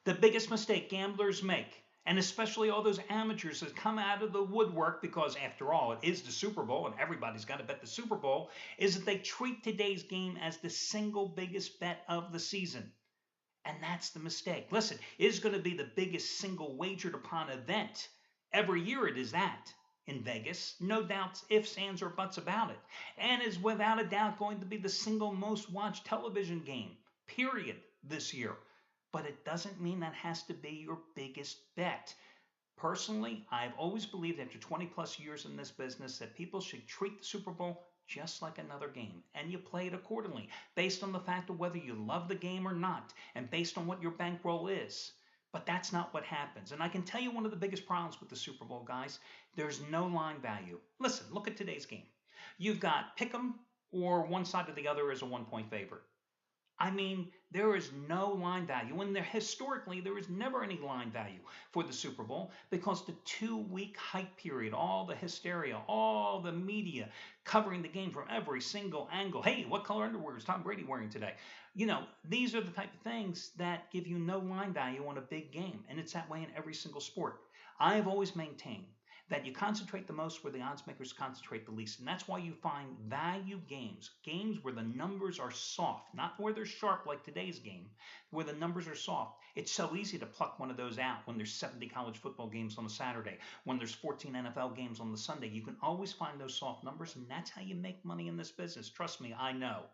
The biggest mistake gamblers make, and especially all those amateurs that come out of the woodwork because, after all, it is the Super Bowl and everybody's got to bet the Super Bowl, is that they treat today's game as the single biggest bet of the season. And that's the mistake. Listen, it is going to be the biggest single wagered upon event. Every year it is that in Vegas. No doubts, ifs, ands, or buts about it. And is without a doubt going to be the single most watched television game, period, this year. But it doesn't mean that has to be your biggest bet. Personally, I've always believed after 20 plus years in this business that people should treat the Super Bowl just like another game, and you play it accordingly, based on the fact of whether you love the game or not, and based on what your bankroll is. But that's not what happens. And I can tell you one of the biggest problems with the Super Bowl, guys, there's no line value. Listen, look at today's game. You've got pick 'em, or one side or the other is a 1 point favorite. I mean, there is no line value. And historically, there was never any line value for the Super Bowl because the 2 week hype period, all the hysteria, all the media covering the game from every single angle. Hey, what color underwear is Tom Brady wearing today? These are the type of things that give you no line value on a big game. And it's that way in every single sport. I have always maintained that you concentrate the most where the odds makers concentrate the least. And that's why you find value games, games where the numbers are soft, not where they're sharp like today's game, where the numbers are soft. It's so easy to pluck one of those out when there's 70 college football games on a Saturday, when there's 14 NFL games on the Sunday. You can always find those soft numbers, and that's how you make money in this business. Trust me, I know.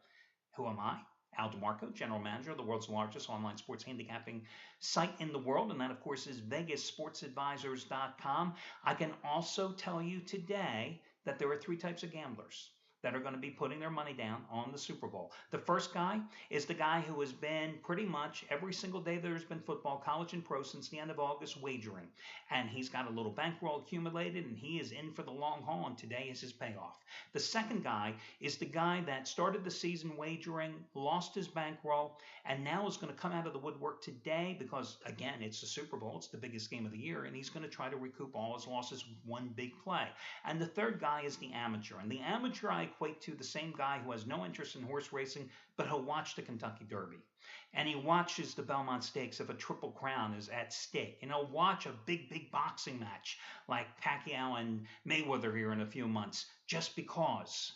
Who am I? Al DeMarco, General Manager of the world's largest online sports handicapping site in the world, and that, of course, is VegasSportsAdvisors.com. I can also tell you today that there are three types of gamblers that are going to be putting their money down on the Super Bowl. The first guy is the guy who has been pretty much every single day there's been football, college and pro, since the end of August, wagering. And he's got a little bankroll accumulated, and he is in for the long haul, and today is his payoff. The second guy is the guy that started the season wagering, lost his bankroll, and now is going to come out of the woodwork today because, again, it's the Super Bowl. It's the biggest game of the year, and he's going to try to recoup all his losses with one big play. And the third guy is the amateur. And the amateur I equate to the same guy who has no interest in horse racing, but he'll watch the Kentucky Derby. And he watches the Belmont Stakes if a Triple Crown is at stake. And he'll watch a big boxing match like Pacquiao and Mayweather here in a few months just because.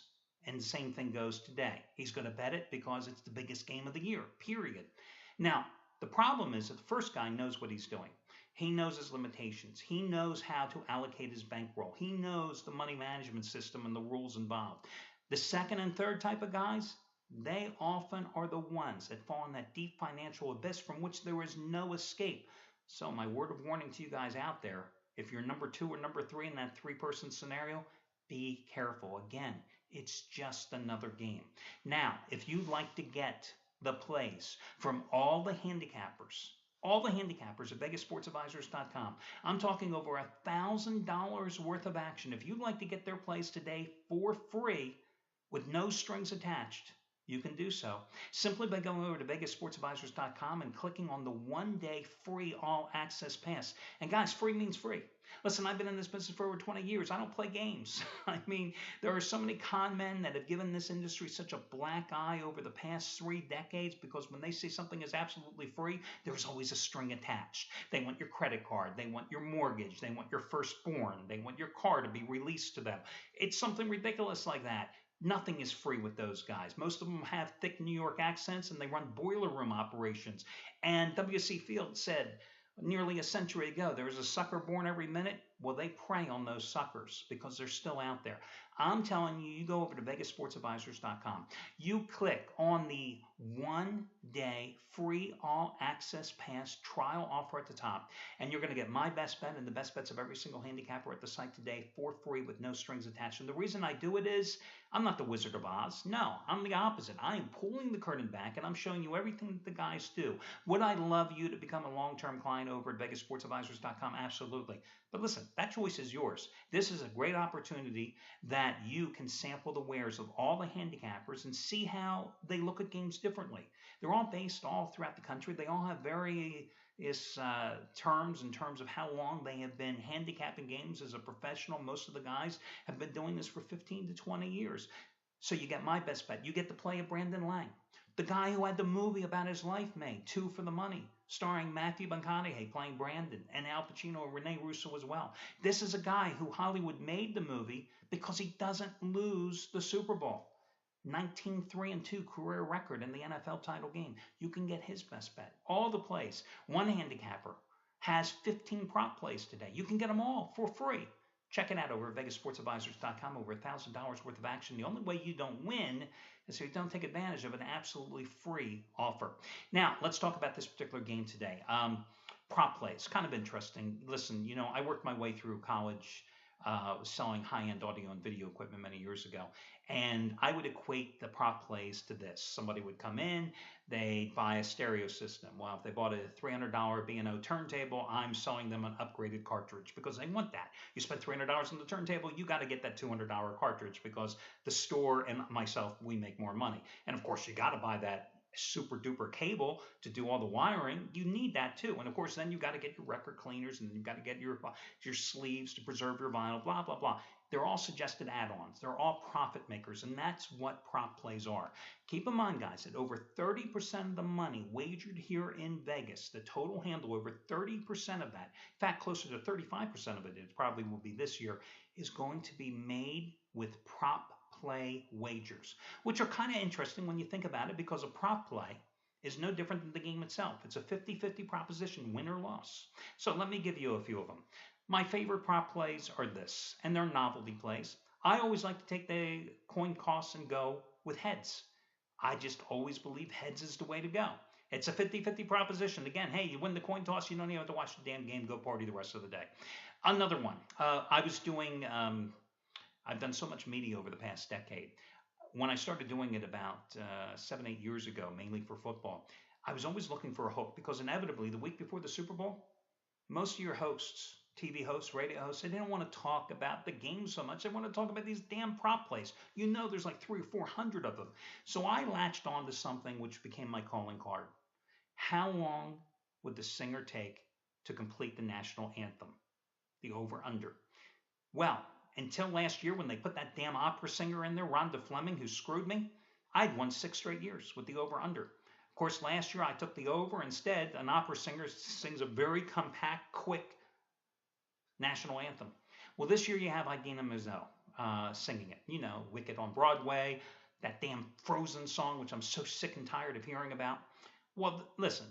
And the same thing goes today. He's going to bet it because it's the biggest game of the year, period. Now, the problem is that the first guy knows what he's doing. He knows his limitations. He knows how to allocate his bankroll. He knows the money management system and the rules involved. The second and third type of guys, they often are the ones that fall in that deep financial abyss from which there is no escape. So my word of warning to you guys out there, if you're number 2 or number 3 in that 3-person scenario, be careful. Again, it's just another game. Now, if you'd like to get the plays from all the handicappers at VegasSportsAdvisors.com. I'm talking over $1,000 worth of action. If you'd like to get their plays today for free with no strings attached, you can do so simply by going over to VegasSportsAdvisors.com and clicking on the 1-day free all-access pass. And guys, free means free. Listen, I've been in this business for over 20 years. I don't play games. I mean, there are so many con men that have given this industry such a black eye over the past 3 decades because when they say something is absolutely free, there's always a string attached. They want your credit card. They want your mortgage. They want your firstborn. They want your car to be released to them. It's something ridiculous like that. Nothing is free with those guys. Most of them have thick New York accents and they run boiler room operations. And W.C. Fields said nearly a century ago, there is a sucker born every minute. Well, they prey on those suckers because they're still out there. I'm telling you, you go over to VegasSportsAdvisors.com. You click on the 1-day free all-access pass trial offer at the top, and you're going to get my best bet and the best bets of every single handicapper at the site today for free with no strings attached. And the reason I do it is I'm not the Wizard of Oz. No, I'm the opposite. I am pulling the curtain back, and I'm showing you everything that the guys do. Would I love you to become a long-term client over at VegasSportsAdvisors.com? Absolutely. But listen, that choice is yours. This is a great opportunity that you can sample the wares of all the handicappers and see how they look at games differently. They're all based all throughout the country. They all have various terms in terms of how long they have been handicapping games as a professional. Most of the guys have been doing this for 15 to 20 years. So you get my best bet. You get the play of Brandon Lang. The guy who had the movie about his life made, Two for the Money, starring Matthew McConaughey playing Brandon and Al Pacino and Rene Russo as well. This is a guy who Hollywood made the movie because he doesn't lose the Super Bowl. 19-3-2 career record in the NFL title game. You can get his best bet. All the plays. One handicapper has 15 prop plays today. You can get them all for free. Check it out over at VegasSportsAdvisors.com. Over $1,000 worth of action. The only way you don't win is if you don't take advantage of an absolutely free offer. Now, let's talk about this particular game today. Prop plays, kind of interesting. Listen, I worked my way through college selling high-end audio and video equipment many years ago. And I would equate the prop plays to this. Somebody would come in, they'd buy a stereo system. Well, if they bought a $300 B&O turntable, I'm selling them an upgraded cartridge because they want that. You spend $300 on the turntable, you got to get that $200 cartridge because the store and myself, we make more money. And of course, you got to buy that super duper cable to do all the wiring. You need that too. And of course, then you got to get your record cleaners and you've got to get your sleeves to preserve your vinyl, blah, blah, blah. They're all suggested add-ons. They're all profit makers. And that's what prop plays are. Keep in mind, guys, that over 30% of the money wagered here in Vegas, the total handle, over 30% of that, in fact, closer to 35% of it probably will be this year, is going to be made with prop play wagers, which are kind of interesting when you think about it because a prop play is no different than the game itself. It's a 50-50 proposition, win or loss. So let me give you a few of them. My favorite prop plays are this, and they're novelty plays. I always like to take the coin toss and go with heads. I just always believe heads is the way to go. It's a 50-50 proposition. Again, hey, you win the coin toss, you don't even have to watch the damn game, go party the rest of the day. Another one, I've done so much media over the past decade. When I started doing it about 7-8 years ago, mainly for football, I was always looking for a hook because inevitably the week before the Super Bowl, most of your hosts, TV hosts, radio hosts, they didn't want to talk about the game so much. They want to talk about these damn prop plays. There's like 300 or 400 of them. So I latched on to something which became my calling card. How long would the singer take to complete the national anthem? The over-under. Well, until last year when they put that damn opera singer in there, Rhonda Fleming, who screwed me, I'd won 6 straight years with the over-under. Of course, last year I took the over. Instead, an opera singer sings a very compact, quick national anthem. Well, this year you have Idina Menzel singing it. Wicked on Broadway, that damn Frozen song, which I'm so sick and tired of hearing about. Well, listen.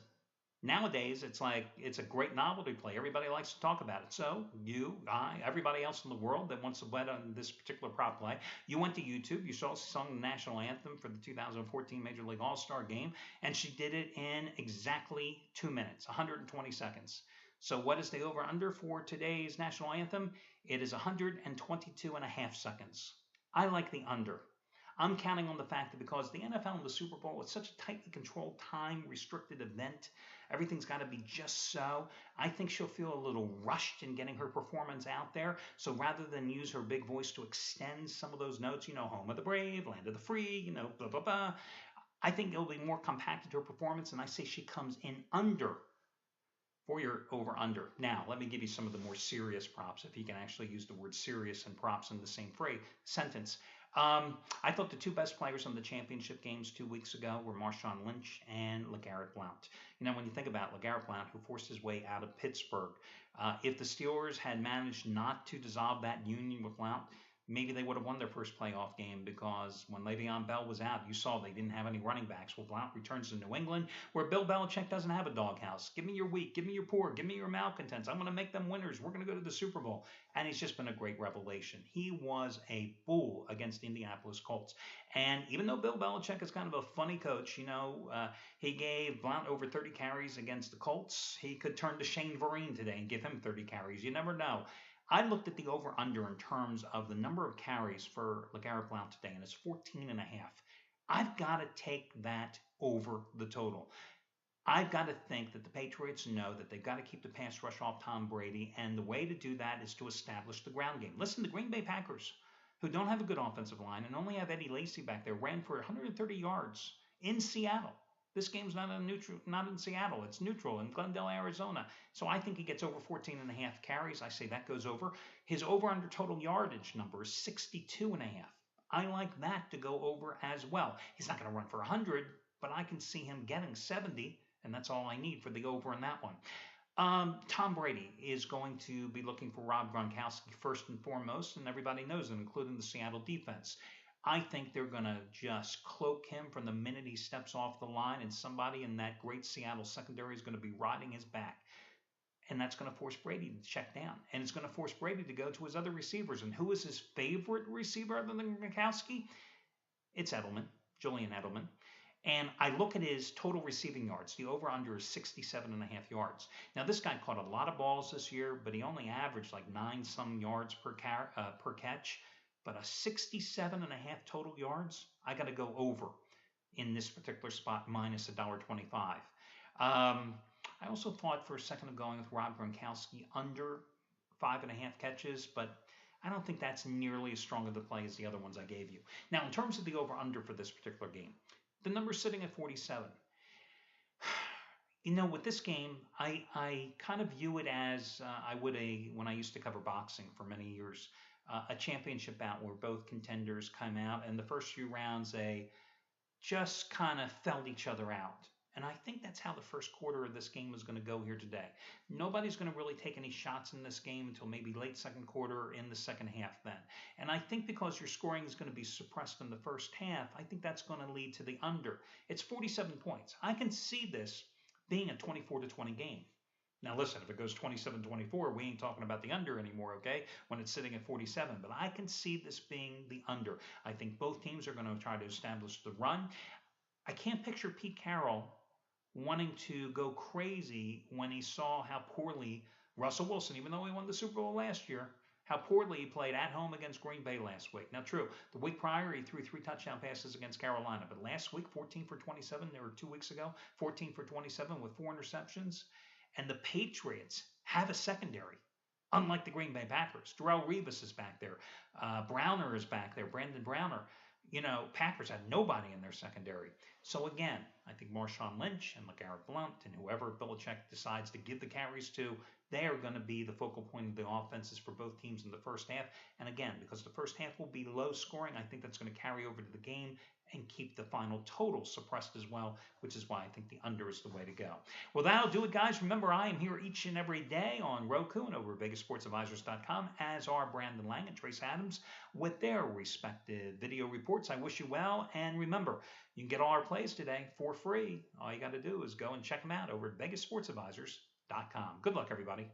Nowadays, it's a great novelty play. Everybody likes to talk about it. So you, I, everybody else in the world that wants to bet on this particular prop play, you went to YouTube, you saw sung the national anthem for the 2014 Major League All-Star Game, and she did it in exactly 2 minutes, 120 seconds. So what is the over-under for today's national anthem? It is 122 and a half seconds. I like the under. I'm counting on the fact that because the NFL and the Super Bowl is such a tightly controlled time-restricted event, everything's got to be just so. I think she'll feel a little rushed in getting her performance out there. So rather than use her big voice to extend some of those notes, home of the brave, land of the free, blah, blah, blah, I think it'll be more compacted to her performance, and I say she comes in under for your over-under. Now, let me give you some of the more serious props, if you can actually use the word serious and props in the same sentence. I thought the two best players on the championship games 2 weeks ago were Marshawn Lynch and LeGarrette Blount. When you think about LeGarrette Blount, who forced his way out of Pittsburgh, if the Steelers had managed not to dissolve that union with Blount, maybe they would have won their first playoff game because when Le'Veon Bell was out, you saw they didn't have any running backs. Well, Blount returns to New England, where Bill Belichick doesn't have a doghouse. Give me your weak, give me your poor, give me your malcontents. I'm going to make them winners. We're going to go to the Super Bowl. And he's just been a great revelation. He was a bull against the Indianapolis Colts. And even though Bill Belichick is kind of a funny coach, he gave Blount over 30 carries against the Colts. He could turn to Shane Vereen today and give him 30 carries. You never know. I looked at the over-under in terms of the number of carries for LeGarrette Blount today, and it's 14 and a half. I've got to take that over the total. I've got to think that the Patriots know that they've got to keep the pass rush off Tom Brady, and the way to do that is to establish the ground game. Listen, the Green Bay Packers, who don't have a good offensive line and only have Eddie Lacy back there, ran for 130 yards in Seattle. This game's not in Seattle. It's neutral in Glendale, Arizona. So I think he gets over 14 and a half carries. I say that goes over. His over-under total yardage number is 62 and a half. I like that to go over as well. He's not going to run for 100, but I can see him getting 70, and that's all I need for the over in that one. Tom Brady is going to be looking for Rob Gronkowski first and foremost, and everybody knows it, including the Seattle defense. I think they're going to just cloak him from the minute he steps off the line, and somebody in that great Seattle secondary is going to be riding his back. And that's going to force Brady to check down. And it's going to force Brady to go to his other receivers. And who is his favorite receiver other than Gronkowski? It's Edelman, Julian Edelman. And I look at his total receiving yards. The over-under is 67.5 yards. Now, this guy caught a lot of balls this year, but he only averaged like 9-some yards per catch. But a 67.5 total yards, I got to go over in this particular spot, minus $1.25. I also thought for a second of going with Rob Gronkowski under 5.5 catches, but I don't think that's nearly as strong of the play as the other ones I gave you. Now, in terms of the over-under for this particular game, the number's sitting at 47. You know, with this game, I kind of view it as I would when I used to cover boxing for many years, a championship bout where both contenders come out, and the first few rounds they just kind of felt each other out. And I think that's how the first quarter of this game is going to go here today. Nobody's going to really take any shots in this game until maybe late second quarter in the second half then. And I think because your scoring is going to be suppressed in the first half, I think that's going to lead to the under. It's 47 points. I can see this being a 24-20 game. Now listen, if it goes 27-24, we ain't talking about the under anymore, okay? When it's sitting at 47. But I can see this being the under. I think both teams are going to try to establish the run. I can't picture Pete Carroll wanting to go crazy when he saw how poorly Russell Wilson, even though he won the Super Bowl last year, how poorly he played at home against Green Bay last week. Now, true, the week prior, he threw 3 touchdown passes against Carolina. But last week, 14 for 27, or 2 weeks ago, 14 for 27 with 4 interceptions. And the Patriots have a secondary, unlike the Green Bay Packers. Darrelle Revis is back there. Browner is back there, Brandon Browner. You know, Packers had nobody in their secondary. So again, I think Marshawn Lynch and LeGarrette Blount and whoever Belichick decides to give the carries to, they are going to be the focal point of the offenses for both teams in the first half. And again, because the first half will be low scoring, I think that's going to carry over to the game and keep the final total suppressed as well, which is why I think the under is the way to go. Well, that'll do it, guys. Remember, I am here each and every day on Roku and over at VegasSportsAdvisors.com, as are Brandon Lang and Trace Adams with their respective video reports. I wish you well, and remember, you can get all our plays today for free. All you got to do is go and check them out over at VegasSportsAdvisors.com. Good luck, everybody.